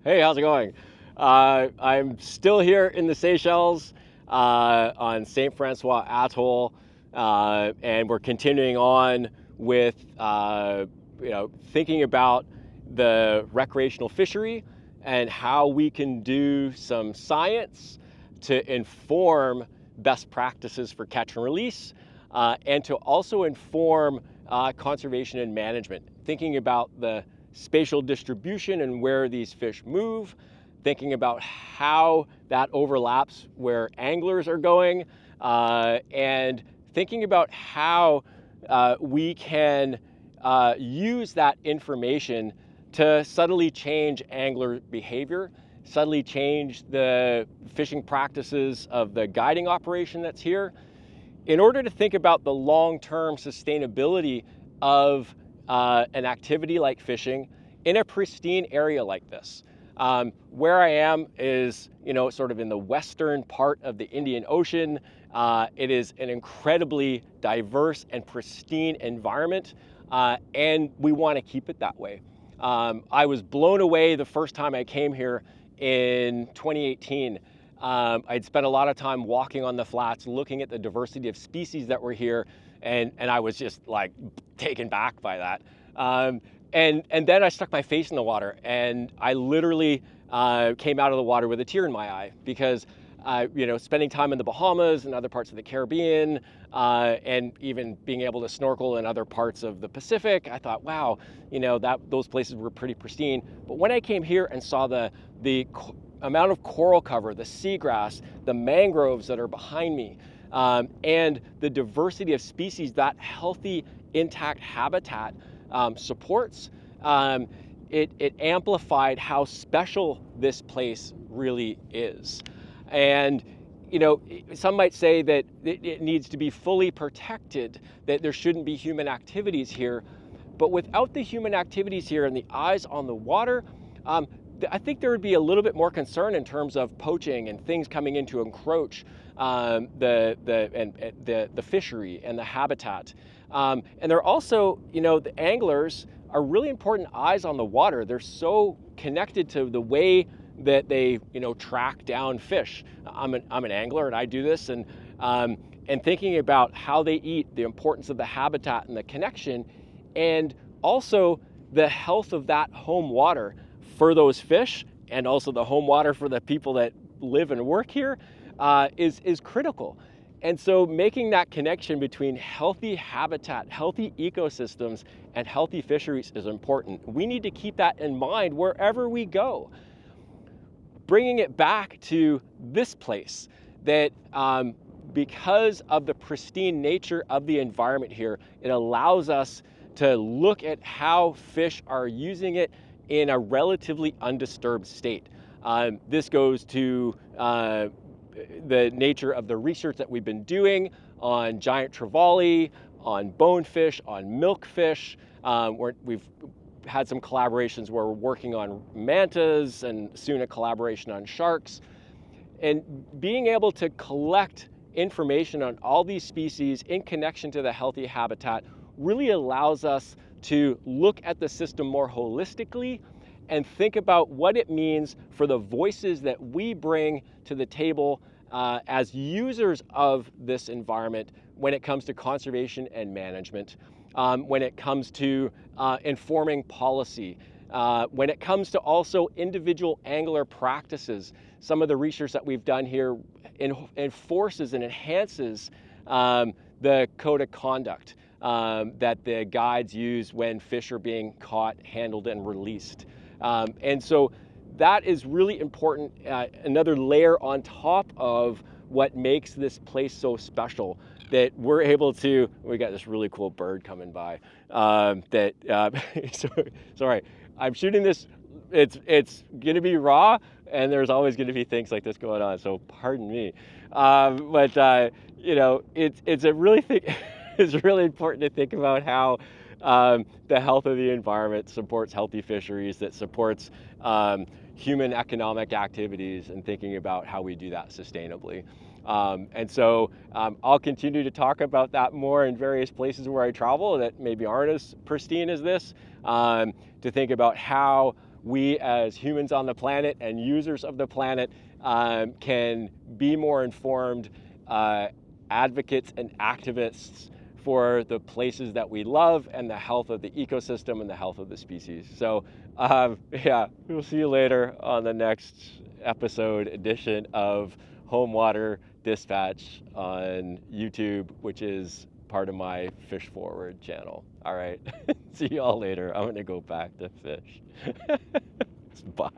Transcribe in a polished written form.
Hey, how's it going? I'm still here in the Seychelles on St. Francois Atoll, and we're continuing on with thinking about the recreational fishery and how we can do some science to inform best practices for catch and release, and to also inform conservation and management, thinking about the spatial distribution and where these fish move, thinking about how that overlaps where anglers are going, and thinking about how we can use that information to subtly change angler behavior, subtly change the fishing practices of the guiding operation that's here, in order to think about the long-term sustainability of an activity like fishing in a pristine area like this. Where I am is, sort of in the western part of the Indian Ocean. It is an incredibly diverse and pristine environment, and we want to keep it that way. I was blown away the first time I came here in 2018. I'd spent a lot of time walking on the flats, looking at the diversity of species that were here, and I was just like taken back by that. And then I stuck my face in the water, and I literally came out of the water with a tear in my eye because, spending time in the Bahamas and other parts of the Caribbean, and even being able to snorkel in other parts of the Pacific, I thought, wow, those places were pretty pristine. But when I came here and saw the amount of coral cover, the seagrass, the mangroves that are behind me, and the diversity of species that healthy, intact habitat supports, it amplified how special this place really is. And some might say that it needs to be fully protected, that there shouldn't be human activities here. But without the human activities here and the eyes on the water, I think there would be a little bit more concern in terms of poaching and things coming in to encroach the fishery and the habitat. And they're also, the anglers are really important eyes on the water. They're so connected to the way that they, track down fish. I'm an angler and I do this, and thinking about how they eat, the importance of the habitat and the connection, and also the health of that home water for those fish, and also the home water for the people that live and work here, is critical. And so making that connection between healthy habitat, healthy ecosystems, and healthy fisheries is important. We need to keep that in mind wherever we go. Bringing it back to this place, that because of the pristine nature of the environment here, it allows us to look at how fish are using it in a relatively undisturbed state. This goes to the nature of the research that we've been doing on giant trevally, on bonefish, on milkfish. We've had some collaborations where we're working on mantas and soon a collaboration on sharks. And being able to collect information on all these species in connection to the healthy habitat really allows us to look at the system more holistically and think about what it means for the voices that we bring to the table as users of this environment when it comes to conservation and management, when it comes to informing policy, when it comes to also individual angler practices. Some of the research that we've done here enforces and enhances the code of conduct that the guides use when fish are being caught, handled, and released. And so that is really important, another layer on top of what makes this place so special, that we're able to, we got this really cool bird coming by, sorry, I'm shooting this, it's gonna be raw, and there's always gonna be things like this going on, so pardon me. It's a really it's really important to think about how the health of the environment supports healthy fisheries, that supports human economic activities, and thinking about how we do that sustainably. And so I'll continue to talk about that more in various places where I travel that maybe aren't as pristine as this, to think about how we as humans on the planet and users of the planet can be more informed advocates and activists for the places that we love and the health of the ecosystem and the health of the species. So yeah, we'll see you later on the next episode edition of Home Water Dispatch on YouTube, which is part of my Fish Forward channel. All right, see you all later. I'm gonna go back to fish. Bye.